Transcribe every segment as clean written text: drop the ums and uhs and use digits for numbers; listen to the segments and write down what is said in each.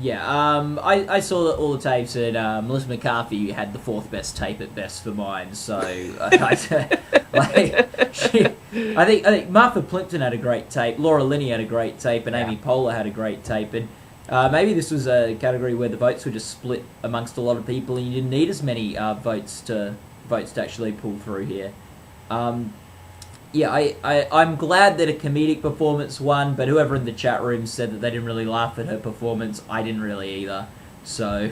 Yeah, I saw all the tapes, and Melissa McCarthy had the fourth best tape at best for mine. So, I think Martha Plimpton had a great tape, Laura Linney had a great tape, and Amy Poehler had a great tape. And maybe this was a category where the votes were just split amongst a lot of people, and you didn't need as many votes to actually pull through here. I'm glad that a comedic performance won, but whoever in the chat room said that they didn't really laugh at her performance, I didn't really either. So,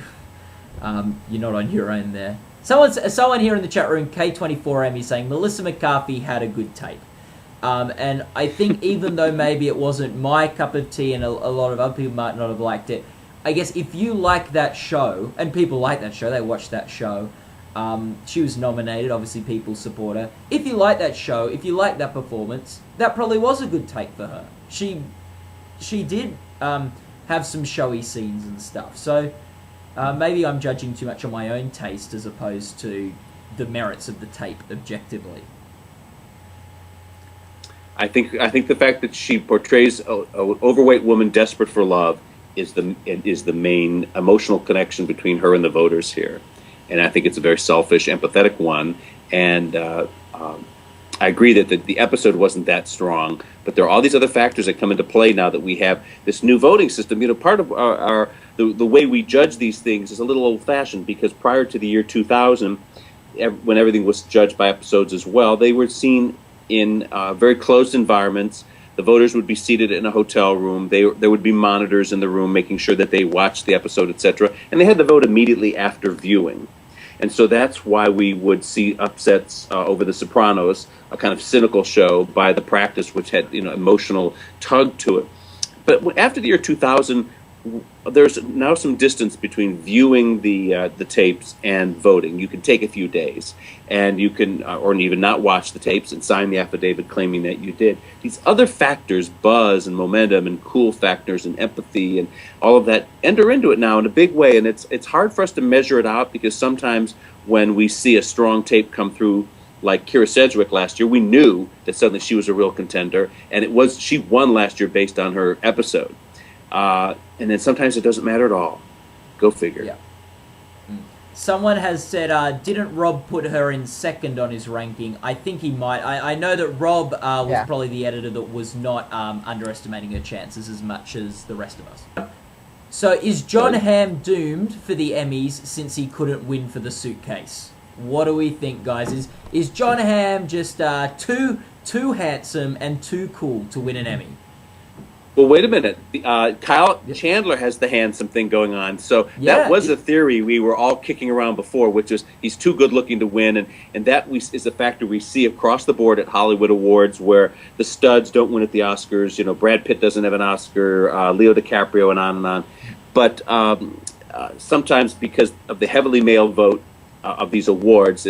you're not on your own there. Someone here in the chat room, K24 Emmy, saying Melissa McCarthy had a good tape. And I think even though maybe it wasn't my cup of tea and a lot of other people might not have liked it, I guess if you like that show, and people like that show, they watch that show, she was nominated, obviously people support her. If you like that show, if you like that performance, that probably was a good take for her. She did have some showy scenes and stuff. So maybe I'm judging too much on my own taste as opposed to the merits of the tape objectively. I think the fact that she portrays an overweight woman desperate for love is the main emotional connection between her and the voters here. And I think it's a very selfish, empathetic one. And I agree that the episode wasn't that strong, but there are all these other factors that come into play now that we have this new voting system. You know, part of the way we judge these things is a little old-fashioned, because prior to the year 2000, when everything was judged by episodes as well, they were seen in very closed environments. The voters would be seated in a hotel room. There would be monitors in the room making sure that they watched the episode, etc. And they had to vote immediately after viewing. And so that's why we would see upsets over The Sopranos, a kind of cynical show by The Practice, which had emotional tug to it. But after the year 2000, there's now some distance between viewing the tapes and voting. You can take a few days, and you can, or even not watch the tapes and sign the affidavit claiming that you did. These other factors, buzz and momentum and cool factors and empathy and all of that, enter into it now in a big way. And it's hard for us to measure it out, because sometimes when we see a strong tape come through, like Kira Sedgwick last year, we knew that suddenly she was a real contender, and she won last year based on her episode. And then sometimes it doesn't matter at all. Go figure. Yeah. Someone has said, didn't Rob put her in second on his ranking? I think he might. I know that Rob was probably the editor that was not underestimating her chances as much as the rest of us. So is Jon Hamm doomed for the Emmys since he couldn't win for The Suitcase? What do we think, guys? Is Jon Hamm just too handsome and too cool to win an Emmy? Well, wait a minute. Kyle Chandler has the handsome thing going on. So that was a theory we were all kicking around before, which is he's too good looking to win. And that is a factor we see across the board at Hollywood Awards, where the studs don't win at the Oscars. You know, Brad Pitt doesn't have an Oscar, Leo DiCaprio, and on and on. But sometimes because of the heavily male vote of these awards,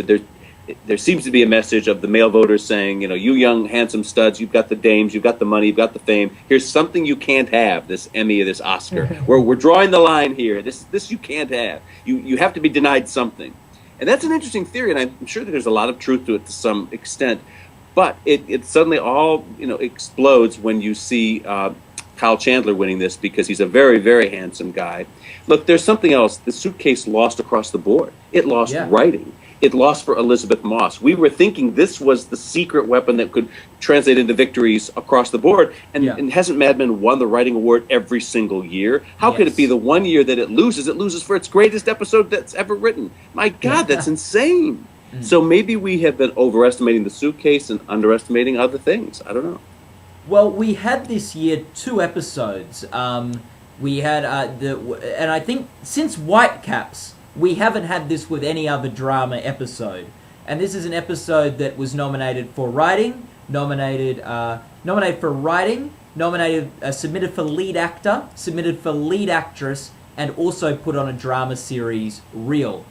there seems to be a message of the male voters saying, you young, handsome studs, you've got the dames, you've got the money, you've got the fame. Here's something you can't have, this Emmy or this Oscar. We're drawing the line here. This you can't have. You have to be denied something. And that's an interesting theory, and I'm sure that there's a lot of truth to it to some extent. But it suddenly all explodes when you see Kyle Chandler winning this, because he's a very, very handsome guy. Look, there's something else. The Suitcase lost across the board. It lost writing. It lost for Elizabeth Moss. We were thinking this was the secret weapon that could translate into victories across the board. And hasn't Mad Men won the writing award every single year? How could it be the one year that it loses for its greatest episode that's ever written? My God, that's insane. So maybe we have been overestimating The Suitcase and underestimating other things. I don't know. Well, we had this year 2 episodes. We had and I think since Whitecaps, we haven't had this with any other drama episode. And this is an episode that was nominated for writing, nominated for writing, submitted for lead actor, submitted for lead actress, and also put on a drama series reel.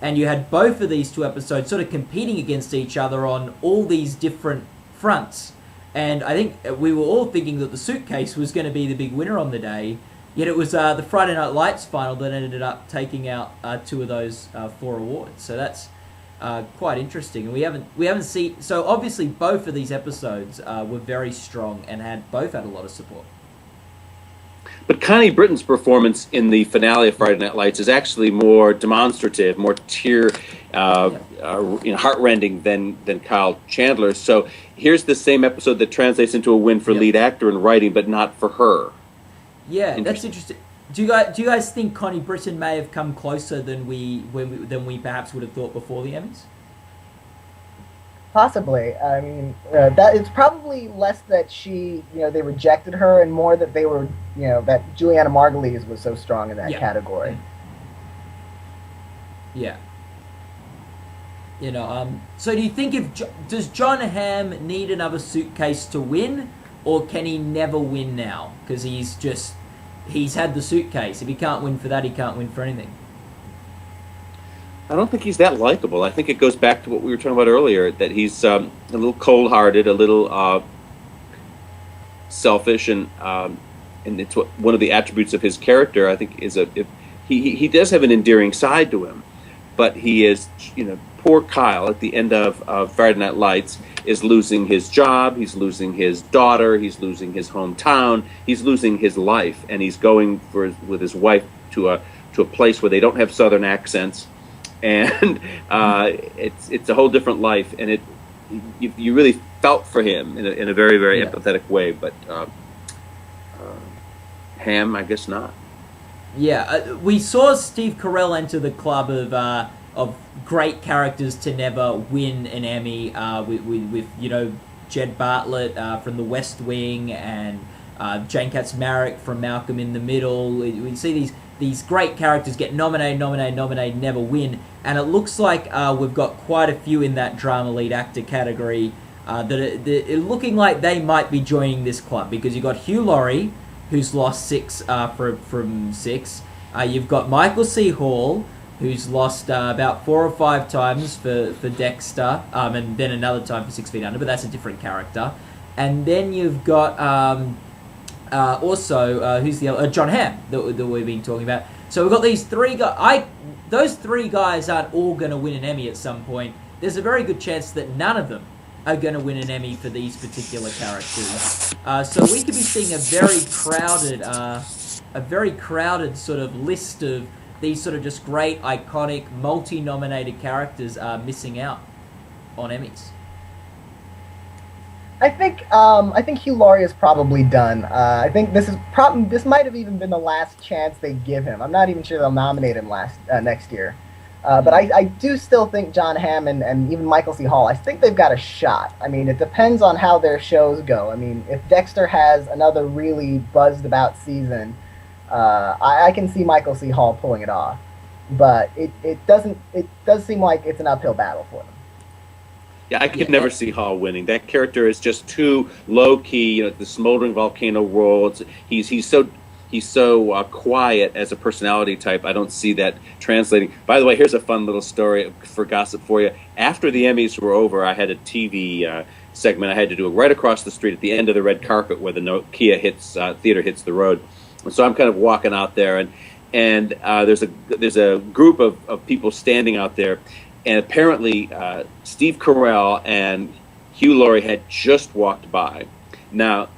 And you had both of these 2 episodes sort of competing against each other on all these different fronts. And I think we were all thinking that The Suitcase was going to be the big winner on the day. Yet it was the Friday Night Lights final that ended up taking out 2 of those 4 awards. So that's quite interesting. And we haven't seen. So obviously both of these episodes were very strong and both had a lot of support. But Connie Britton's performance in the finale of Friday Night Lights is actually more demonstrative, more heartrending than Kyle Chandler's. So here's the same episode that translates into a win for lead actor in writing, but not for her. Yeah, that's interesting. Do you guys think Connie Britton may have come closer than we perhaps would have thought before the Emmys? Possibly. I mean, that it's probably less that they rejected her, and more that they were, that Juliana Margulies was so strong in that category. Yeah. So do you think does Jon Hamm need another suitcase to win, or can he never win now because he's had the suitcase? If he can't win for that, he can't win for anything. I don't think he's that likable. I think it goes back to what we were talking about earlier, that he's a little cold-hearted, a little selfish, and it's one of the attributes of his character. I think he does have an endearing side to him, but he is, poor Kyle at the end of Friday Night Lights is losing his job, he's losing his daughter, he's losing his hometown, he's losing his life, and he's going with his wife to a place where they don't have Southern accents. And it's a whole different life, and you really felt for him in a very, very empathetic way. But Hamm, I guess not. Yeah, we saw Steve Carell enter the club of great characters to never win an Emmy. With Jed Bartlett from The West Wing and Jane Kaczmarek from Malcolm in the Middle. We see these great characters get nominated, never win. And it looks like we've got quite a few in that drama lead actor category that are looking like they might be joining this club, because you've got Hugh Laurie, who's lost 6 from 6. You've got Michael C. Hall, who's lost about 4 or 5 times for Dexter, and then another time for 6 Feet Under, but that's a different character. And then you've got also, who's the other? Jon Hamm that we've been talking about. So we've got these 3 guys. Those 3 guys aren't all going to win an Emmy at some point. There's a very good chance that none of them are going to win an Emmy for these particular characters. So we could be seeing a very crowded sort of list of these sort of just great, iconic, multi-nominated characters missing out on Emmys. I think Hugh Laurie is probably done. I think this might have even been the last chance they give him. I'm not even sure they'll nominate him next year. But I do still think Jon Hamm and even Michael C. Hall, I think they've got a shot. I mean, it depends on how their shows go. I mean, if Dexter has another really buzzed about season, I can see Michael C. Hall pulling it off. But it does seem like it's an uphill battle for them. Yeah, I could never see Hall winning. That character is just too low key. The smoldering volcano role. He's so quiet as a personality type. I don't see that translating. By the way, here's a fun little story for gossip for you. After the Emmys were over, I had a TV segment I had to do right across the street at the end of the red carpet where the Nokia theater hits the road. And so I'm kind of walking out there, and there's a group of people standing out there. And apparently, Steve Carell and Hugh Laurie had just walked by. Now,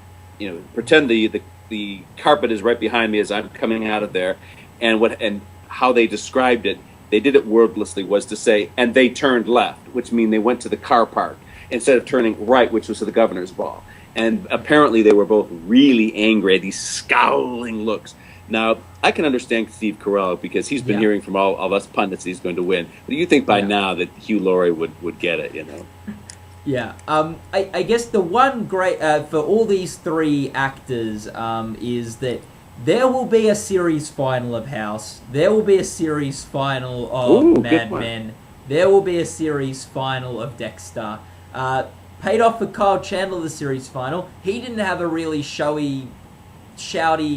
pretend the carpet is right behind me as I'm coming out of there, and how they described it, they did it wordlessly, was to say, and they turned left, which means they went to the car park instead of turning right, which was to the governor's ball. And apparently, they were both really angry, these scowling looks. Now, I can understand Steve Carell because he's been hearing from all of us pundits that he's going to win. But do you think by now that Hugh Laurie would get it, Yeah. I guess the one great for all these 3 actors is that there will be a series final of House. There will be a series final of Mad Men. There will be a series final of Dexter. Paid off for Kyle Chandler, the series final. He didn't have a really shouty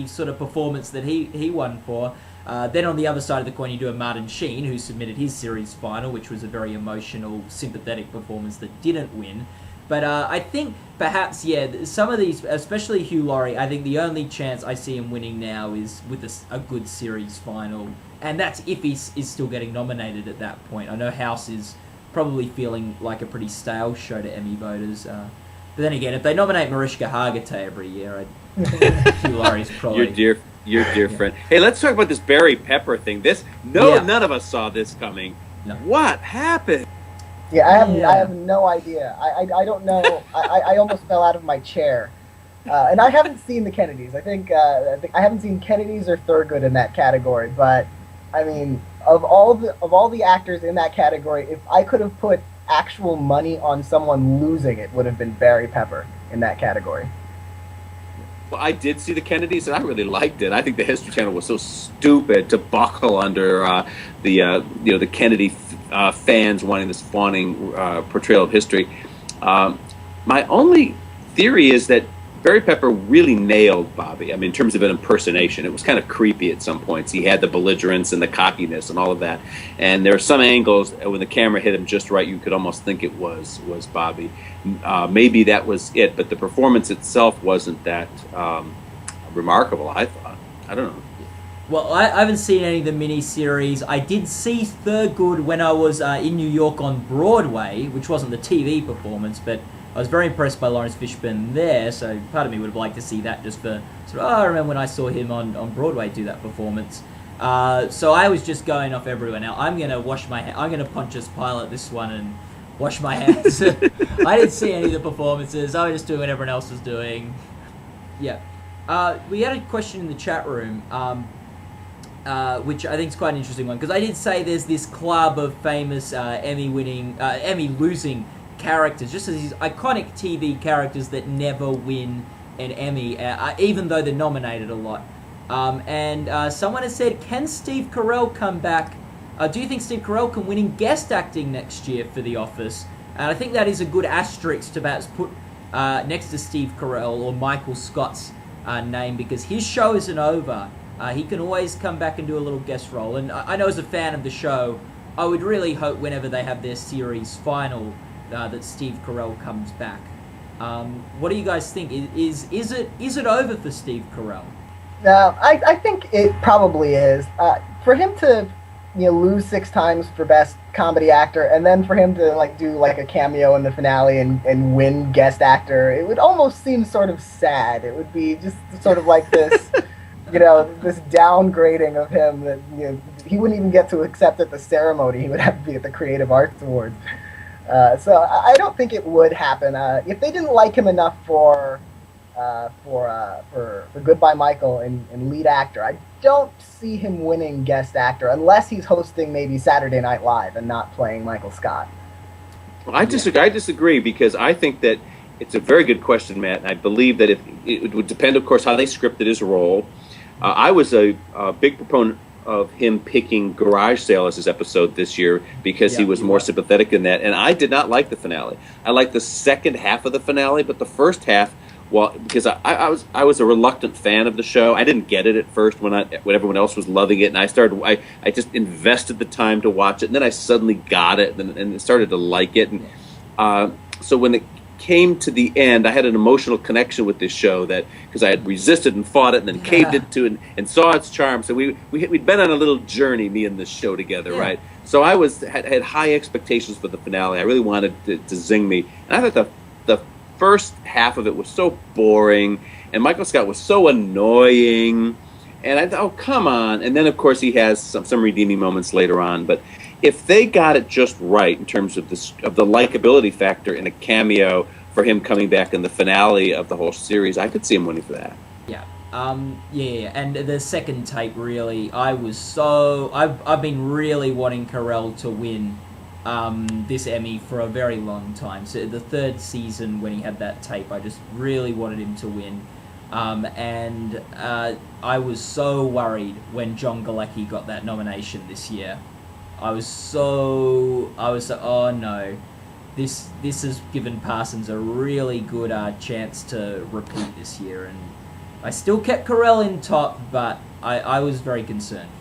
sort of performance that he won for. Then on the other side of the coin, you do have Martin Sheen, who submitted his series final, which was a very emotional, sympathetic performance that didn't win. But I think perhaps, some of these, especially Hugh Laurie, I think the only chance I see him winning now is with a good series final. And that's if he is still getting nominated at that point. I know House is probably feeling like a pretty stale show to Emmy voters. But then again, if they nominate Mariska Hargitay every year, Hugh Laurie's probably... Your dear friend. Hey, let's talk about this Barry Pepper thing. None of us saw this coming. No. What happened? Yeah, I have no idea. I don't know. I almost fell out of my chair. And I haven't seen the Kennedys. I think I haven't seen Kennedys or Thurgood in that category. But I mean, of all the actors in that category, if I could have put actual money on someone losing, it would have been Barry Pepper in that category. Well, I did see the Kennedys, and I really liked it. I think the History Channel was so stupid to buckle under the Kennedy fans wanting this fawning portrayal of history. My only theory is that Barry Pepper really nailed Bobby. I mean, in terms of an impersonation, it was kind of creepy at some points. He had the belligerence and the cockiness and all of that. And there are some angles when the camera hit him just right, you could almost think it was Bobby. Maybe that was it, but the performance itself wasn't that remarkable, I thought. I don't know. Well, I haven't seen any of the miniseries. I did see Thurgood when I was in New York on Broadway, which wasn't the TV performance, but I was very impressed by Lawrence Fishburne there, so part of me would have liked to see that just for sort of, I remember when I saw him on Broadway do that performance. So I was just going off everywhere. Now, I'm going to wash my hands. I'm going to Pontius Pilate this one and wash my hands. I didn't see any of the performances. I was just doing what everyone else was doing. Yeah. We had a question in the chat room, which I think is quite an interesting one, because I did say there's this club of famous Emmy-losing characters, just as these iconic TV characters that never win an Emmy, even though they're nominated a lot. And someone has said, can Steve Carell come back? Do you think Steve Carell can win in guest acting next year for The Office? And I think that is a good asterisk to perhaps put next to Steve Carell or Michael Scott's name, because his show isn't over. He can always come back and do a little guest role. And I know as a fan of the show, I would really hope whenever they have their series final that Steve Carell comes back. What do you guys think? Is it over for Steve Carell? No, I think it probably is. For him to lose 6 times for Best Comedy Actor, and then for him to do a cameo in the finale and win Guest Actor, it would almost seem sort of sad. It would be just sort of like this, this downgrading of him that he wouldn't even get to accept at the ceremony. He would have to be at the Creative Arts Awards. So I don't think it would happen. If they didn't like him enough for Goodbye Michael and lead actor, I don't see him winning guest actor unless he's hosting maybe Saturday Night Live and not playing Michael Scott. Well, I disagree because I think that it's a very good question, Matt, and I believe that it would depend, of course, how they scripted his role. I was a big proponent of him picking Garage Sale as his episode this year because he was more sympathetic in that, and I did not like the finale. I liked the second half of the finale, but the first half, because I was a reluctant fan of the show. I didn't get it at first when everyone else was loving it, and I just invested the time to watch it, and then I suddenly got it and started to like it, and so when it came to the end, I had an emotional connection with this show because I had resisted and fought it and then caved it to and saw its charm. So we'd been on a little journey, me and this show together, right? So I had high expectations for the finale. I really wanted it to zing me, and I thought the first half of it was so boring, and Michael Scott was so annoying, and I thought, oh, come on. And then, of course, he has some redeeming moments later on, but if they got it just right in terms of the likability factor in a cameo for him coming back in the finale of the whole series, I could see him winning for that. Yeah. And the second tape, really, I've been really wanting Carell to win this Emmy for a very long time. So the third season when he had that tape, I just really wanted him to win. And I was so worried when John Galecki got that nomination this year. I was oh no, this has given Parsons a really good chance to repeat this year, and I still kept Carell in top, but I was very concerned.